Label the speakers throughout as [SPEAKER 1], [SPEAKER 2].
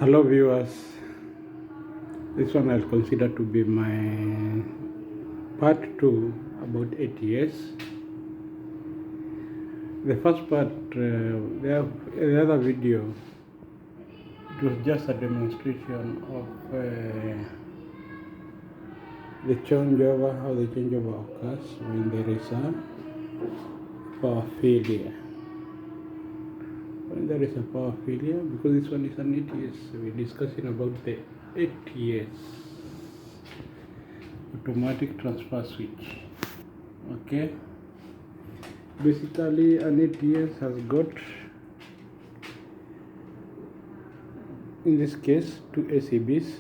[SPEAKER 1] Hello viewers, this one I'll consider to be my part 2 about ATS. The first part, the other video, it was just a demonstration of the changeover, how the changeover occurs when there is a power failure. When there is a power failure, because this one is an ATS, we're discussing about the ATS, automatic transfer switch. Okay, basically an ATS has got, in this case, two ACBs.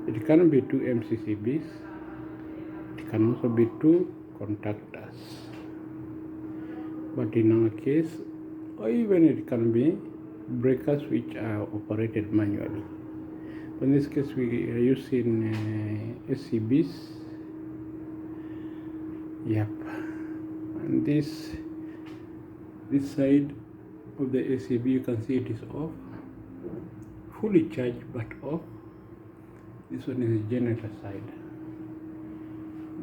[SPEAKER 1] It can be two MCCBs. It can also be two contactors. But in our case, or even it can be breakers which are operated manually. But in this case, we are using ACBs. Yep. And this side of the ACB, you can see it is off, fully charged but off. This one is the generator side.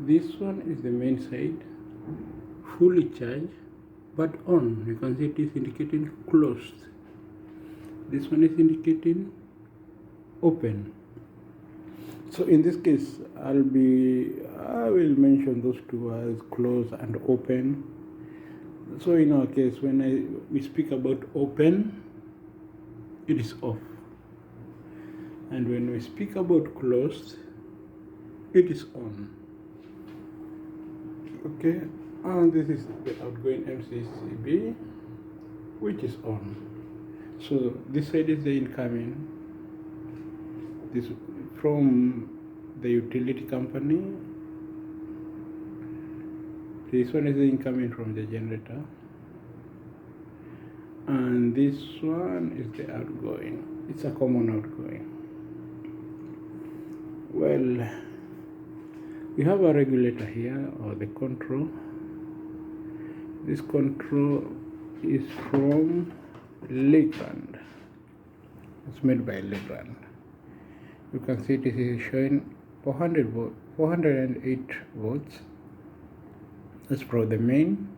[SPEAKER 1] This one is the main side, fully charged but on. You can see it is indicating closed. This one is indicating open. So in this case, I will mention those two as close and open. So in our case, when we speak about open, it is off. And when we speak about closed, it is on. Okay, and this is the outgoing MCCB, which is on. So this side is the incoming. This from the utility company. This one is the incoming from the generator, and this one is the outgoing. It's a common outgoing. Well, we have a regulator here, or the control. This control is from Legrand. It's made by Legrand. You can see it is showing 408 volts. That's from the main.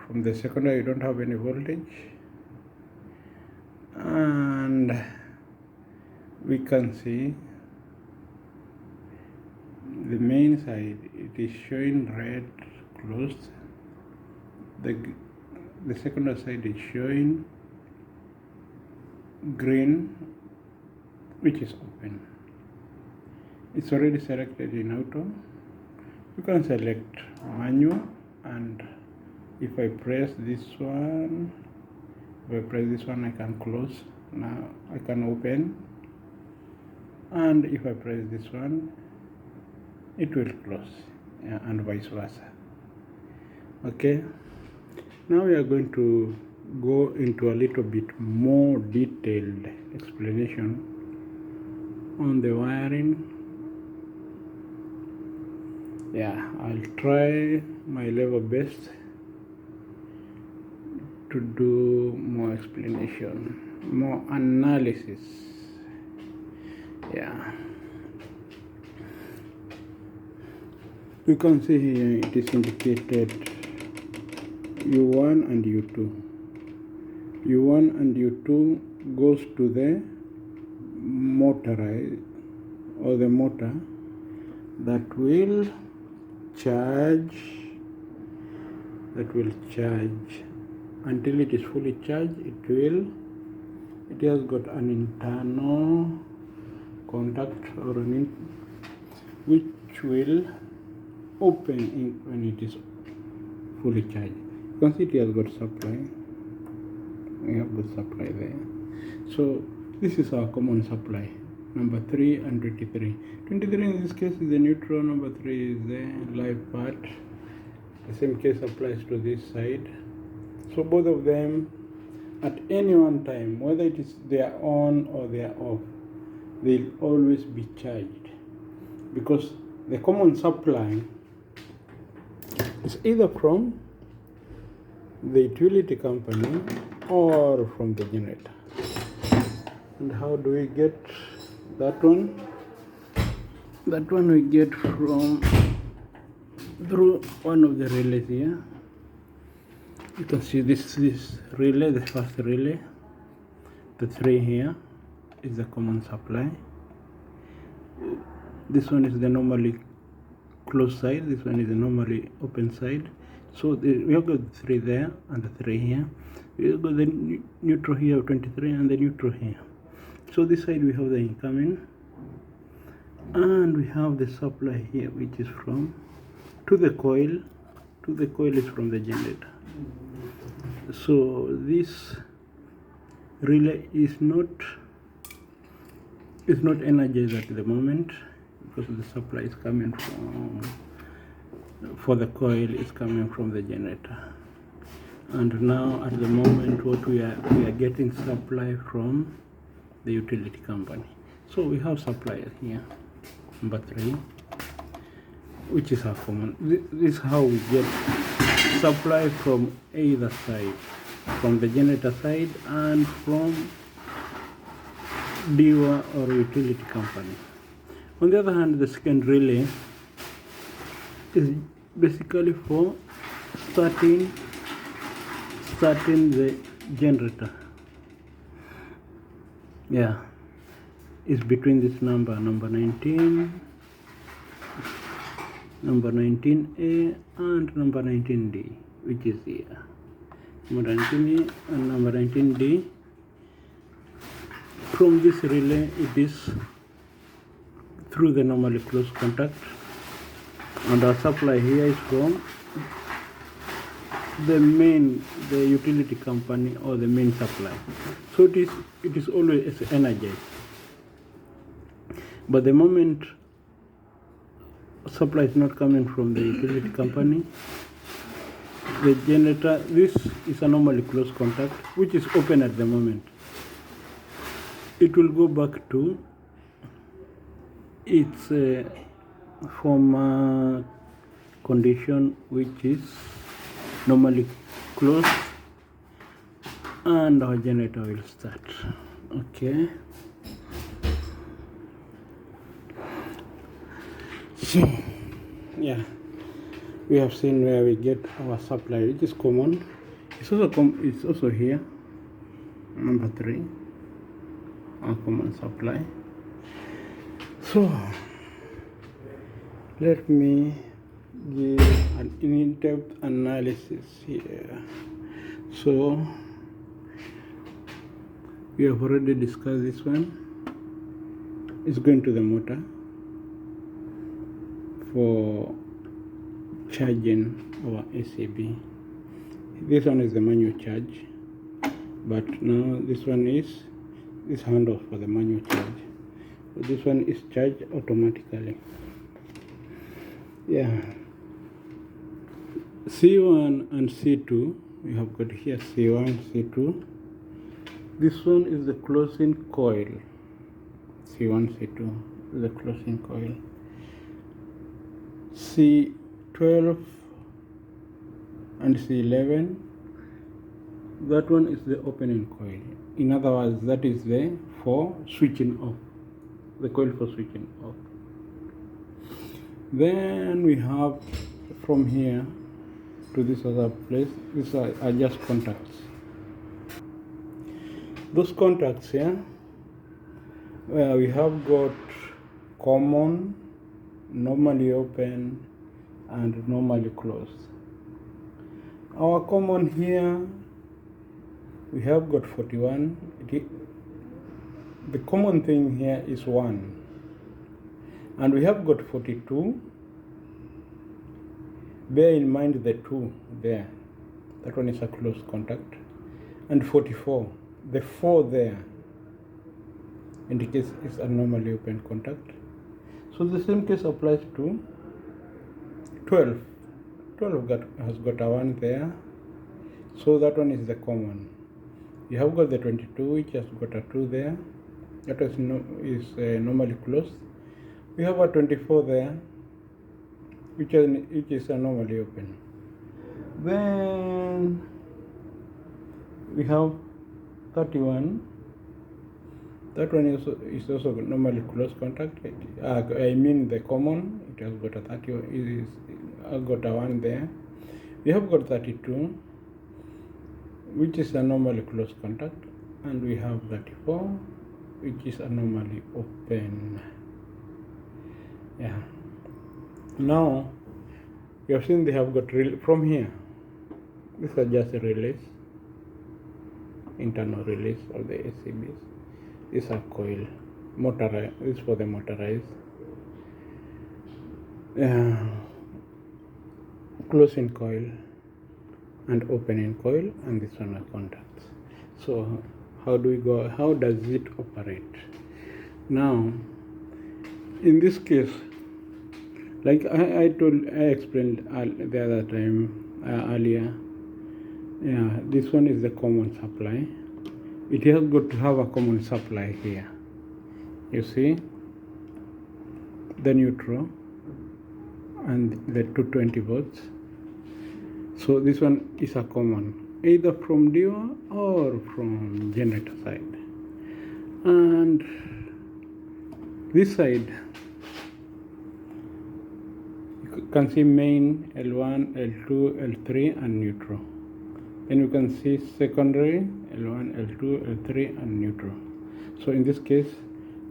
[SPEAKER 1] From the secondary, you don't have any voltage. And we can see the main side, it is showing red, closed. The secondary side is showing green, which is open. It's already selected in auto. You can select manual, and if I press this one, I can close. Now I can open, and if I press this one, it will close, and vice versa. Okay, now we are going to go into a little bit more detailed explanation on the wiring. Yeah, I'll try my level best to do more explanation, more analysis. Yeah, you can see here it is indicated U1 and U2. U1 and U2 goes to the motor, or the motor that will charge, until it is fully charged. It has got an internal contact, or which will open when it is fully charged. You can see it has got supply. We have the supply there. So this is our common supply, number 3 and 23. 23 in this case is the neutral, number 3 is the live part. The same case applies to this side. So both of them, at any one time, whether it is they are on or they are off, they'll always be charged, because the common supply is either from the utility company or from the generator. And how do we get that one? That one we get from through one of the relays here. You can see this relay, the first relay, the 3 here is the common supply. This one is the normally closed side, this one is the normally open side. So we have got the 3 there and the 3 here. We have got the neutral here, 23, and the neutral here. So this side we have the incoming, and we have the supply here, which is from to the coil. To the coil is from the generator. So this relay is not energized at the moment because the supply is coming from, for the coil is coming from the generator. And now at the moment what we are getting supply from the utility company. So we have suppliers here, number 3, which is our common. This is how we get supply from either side, from the generator side and from dealer or utility company. On the other hand, the second relay is basically for starting the generator. Yeah, it's between this number 19, number 19A and number 19D, which is here. Number 19A and number 19D. From this relay, it is through the normally closed contact, and our supply here is from the utility company or the main supply. So it is always energized. But the moment supply is not coming from the utility company, the generator, this is a normally closed contact, which is open at the moment. It will go back to its former condition, which is normally closed, and our generator will start. Okay. So, yeah, we have seen where we get our supply, which is common. It's also here, number 3, our common supply. So let me give an in-depth analysis here. So we have already discussed this one. It's going to the motor for charging our ACB. This one is the manual charge, but now this one is this handoff for the manual charge. So this one is charged automatically. Yeah. C1 and C2, we have got here C1, C2. This one is the closing coil. C1, C2 is the closing coil. C12 and C11, that one is the opening coil. In other words, that is the for switching off, the coil for switching off. Then we have from here to this other place, these are just contacts. Those contacts here, where we have got common, normally open, and normally closed. Our common here, we have got 41. The common thing here is 1. And we have got 42. Bear in mind the 2 there. That one is a close contact. And 44. The 4 there indicates it's a normally open contact. So the same case applies to 12. 12 has got a 1 there. So that one is the common. You have got the 22, which has got a 2 there. That is normally closed. We have a 24 there, which is normally open. Then we have 31. That one is also normally close contact. I mean the common, it has got a 30, I've got a 1 there. We have got 32, which is a normally close contact, and we have 34, which is a normally open. Yeah. Now, you have seen they have got from here. These are just a relays, internal relays of the ACBs. These are coil, motorized. This is for the motorized. Closing coil and opening coil, and this one are contacts. So how do we go? How does it operate? Now, in this case, like I explained the other time earlier. Yeah, this one is the common supply. It has got to have a common supply here. You see, the neutral and the 220 volts. So this one is a common, either from dealer or from generator side. And this side, you can see main, L1, L2, L3, and neutral. And you can see secondary, L1, L2, L3, and neutral. So in this case,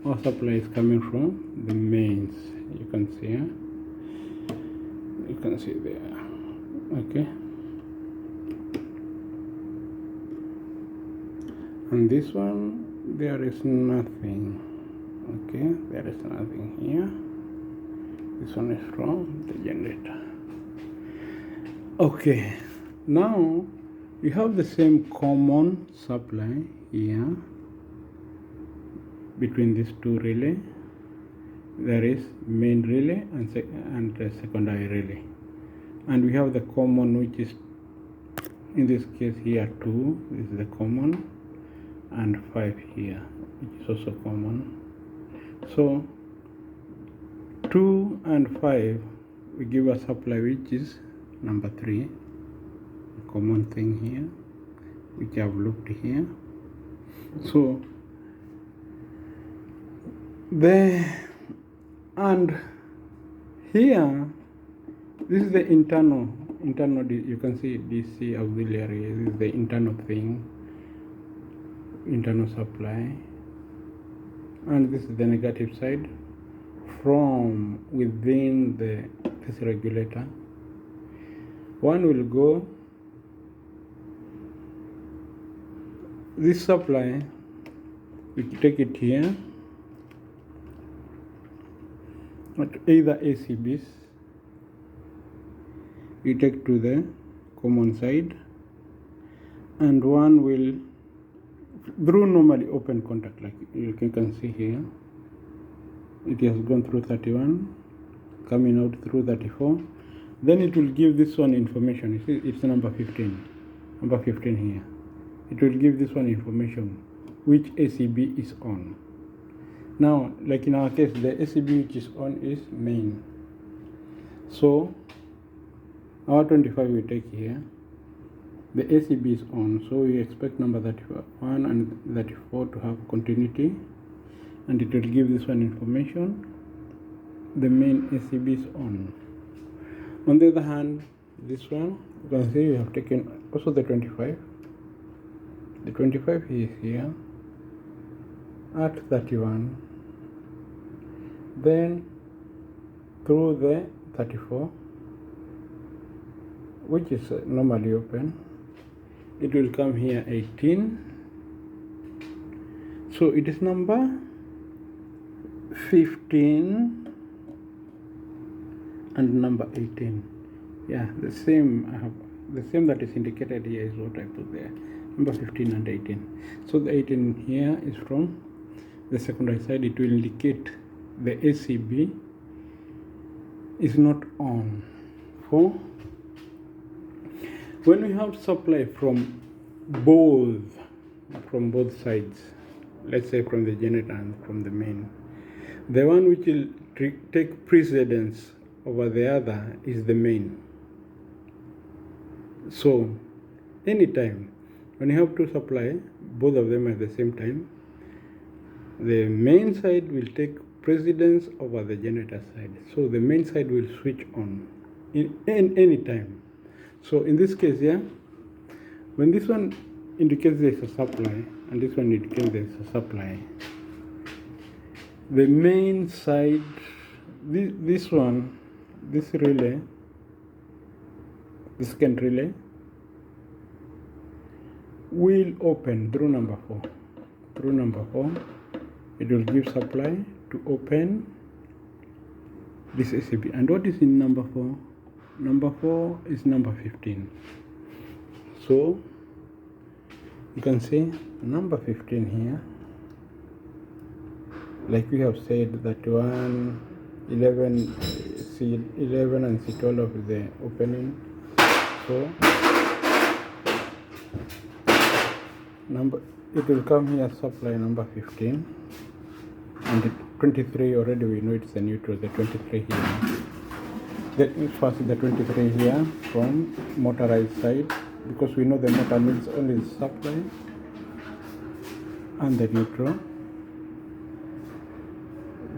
[SPEAKER 1] our supply is coming from the mains. You can see, you can see there. Okay. And this one, there is nothing. Okay, there is nothing here. This one is from the generator. Okay, now we have the same common supply here between these two relay. There is main relay and the secondary relay, and we have the common, which is in this case here 2. This is the common, and 5 here, which is also common. So 2 and 5 we give a supply which is number 3, a common thing here, which I've looked here. So and here, this is the internal, you can see DC auxiliary. This is the internal thing, internal supply, and this is the negative side from within this regulator. One will go, this supply, we take it here at either ACBs, we take to the common side, and one will through normally open contact, like you can see here. It has gone through 31, coming out through 34. Then it will give this one information. You see, it's number 15. Number 15 here. It will give this one information, which ACB is on. Now, like in our case, the ACB which is on is main. So, our 25 we take here. The ACB is on, so we expect number 31 and 34 to have continuity, and it will give this one information. The main ACB is on. On the other hand, this one, you can see we have taken also the 25. The 25 is here at 31. Then through the 34, which is normally open, it will come here 18. So it is number 15 and number 18. Yeah, the same that is indicated here is what I put there, number 15 and 18. So the 18 here is from the secondary side. It will indicate the ACB is not on. For when we have supply from both sides, let's say from the generator and from the main, the one which will take precedence over the other is the main. So anytime when you have to supply both of them at the same time, The main side will take precedence over the generator side. So the main side will switch on in any time. So in this case here, when this one indicates there's a supply and this one indicates there's a supply, the main side, this one, this relay, the second relay will open through number 4. Through number 4, it will give supply to open this ACB. And what is in number 4? Number 4 is number 15. So you can see number 15 here, like we have said, that 1, 11, C11 and C12 of the opening. So it will come here, supply number 15, and the 23 already we know it's the neutral, the 23 here. First the 23 here from motorized side, because we know the motor needs only the supply and the neutral.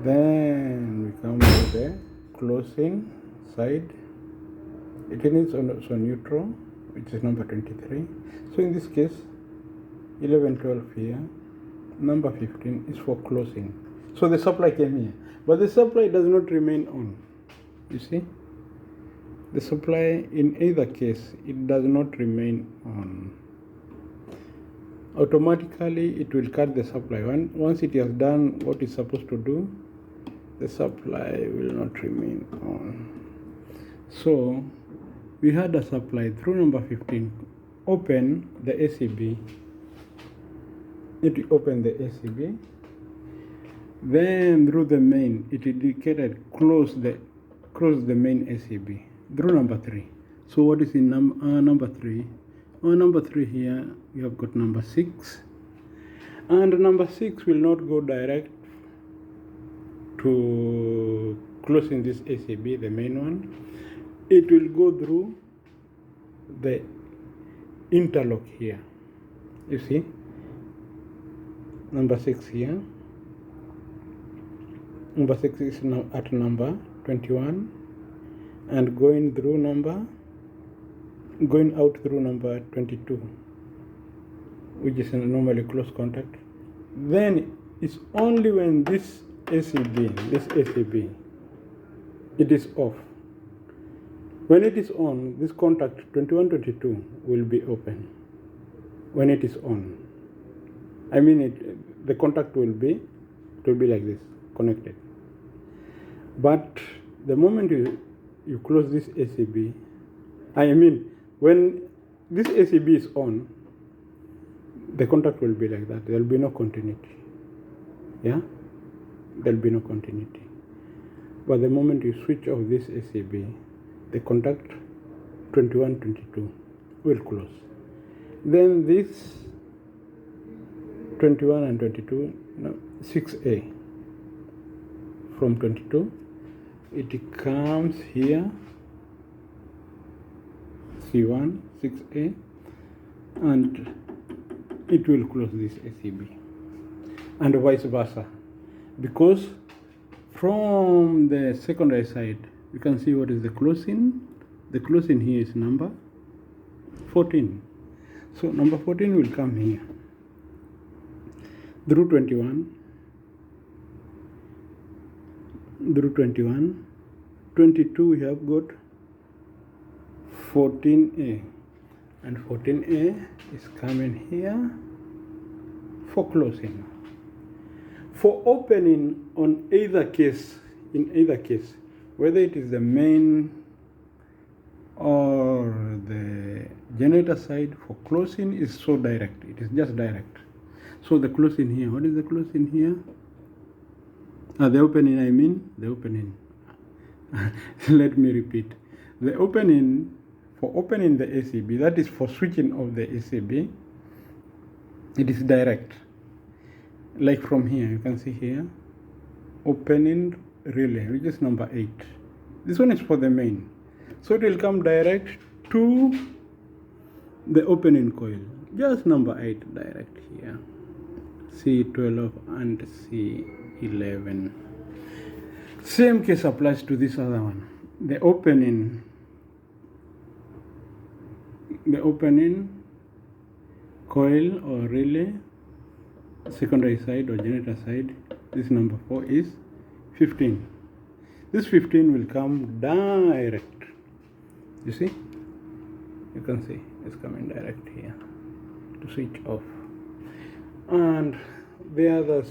[SPEAKER 1] Then we come to the closing side. It needs also neutral, which is number 23. So in this case, 11, 12 here, number 15 is for closing. So the supply came here, but the supply does not remain on. You see, the supply in either case, it does not remain on. Automatically it will cut the supply. Once it has done what it's supposed to do, the supply will not remain on. So we had a supply through number 15, open the ACB. It will open the ACB. Then through the main, it indicated close the main ACB through number 3. So what is in number 3? On number 3 here, we have got number 6. And number 6 will not go direct to closing this ACB, the main one. It will go through the interlock here. You see? Number 6 here. Number 6 is now at number 21 and going out through number 22, which is a normally close contact. Then it's only when this ACB, it is off. When it is on, this contact 21, 22 will be open. When it is on, I mean the contact will be like this, connected. But the moment you close this ACB, I mean when this ACB is on, the contact will be like that. There will be no continuity. Yeah? There will be no continuity. But the moment you switch off this ACB, the contact 21, 22 will close. Then this 21 and 22, 6A. From 22, it comes here, C1, 6A, and it will close this ACB. And vice versa. Because from the secondary side, you can see what is the closing. The closing here is number 14. So number 14 will come here through 21, 22 we have got 14A, and 14A is coming here for closing. For opening on either case, in either case, whether it is the main or the generator side, for closing is so direct. It is just direct. So the closing here, what is the closing here? The opening, I mean, the opening. Let me repeat. The opening, for opening the ACB, that is for switching off the ACB, it is direct. Like from here, you can see here, opening relay, which is number 8. This one is for the main. So it will come direct to the opening coil. Just number 8 direct here. C12 and C11. Same case applies to this other one. The opening coil or relay, secondary side or generator side, this number 4 is 15. This 15 will come direct. You see? You can see it's coming direct here to switch off. And the other,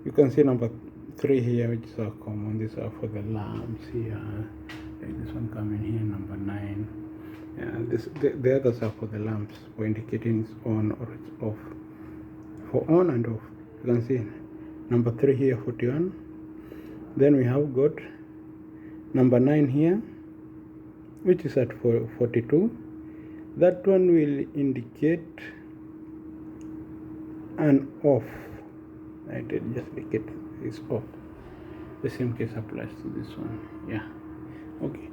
[SPEAKER 1] you can see number 3 here, which is our common. These are for the lamps here. Like this one coming here, number 9. The others are for the lamps, for indicating it's on or it's off. For on and off, you can see number 3 here, 41. Then we have got number 9 here, which is at 42. That one will indicate an off. Right, it just indicate it's off. The same case applies to this one. Yeah. Okay.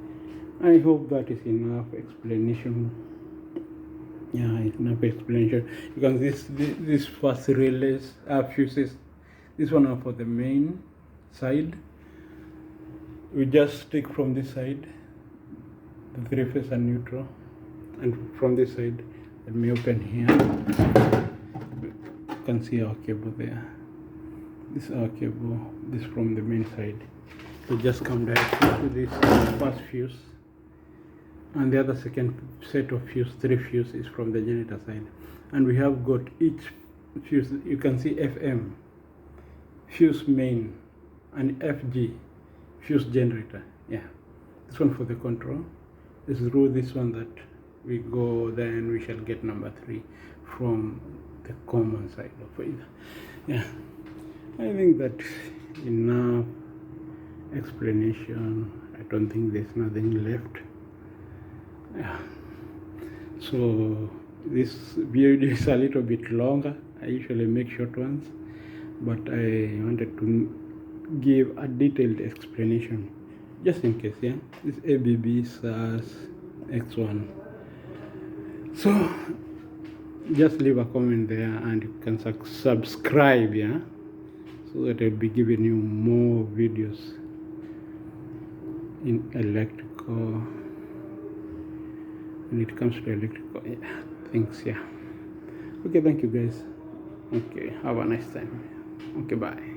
[SPEAKER 1] I hope that is enough explanation. Yeah, enough explanation. Because this first relays fuses. This one are for the main side. We just take from this side the 3-phase and neutral, and from this side, let me open here. You can see our cable there. This is our cable. This from the main side. We just come directly to this first fuse, and the other second set of fuse, 3 fuse, is from the generator side. And we have got each fuse. You can see FM, fuse main, and FG, fuse generator. Yeah, this one for the control. This is through this one that we go, then we shall get number 3 from the common side of it. Yeah, I think that enough explanation. I don't think there's nothing left. Yeah. So this video is a little bit longer. I usually make short ones, but I wanted to give a detailed explanation just in case. Yeah, this ABB SAS X1. So just leave a comment there, and you can subscribe, yeah, so that I'll be giving you more videos in electrical, when it comes to electrical things. Yeah. Okay, thank you guys. Okay, have a nice time. Okay, bye.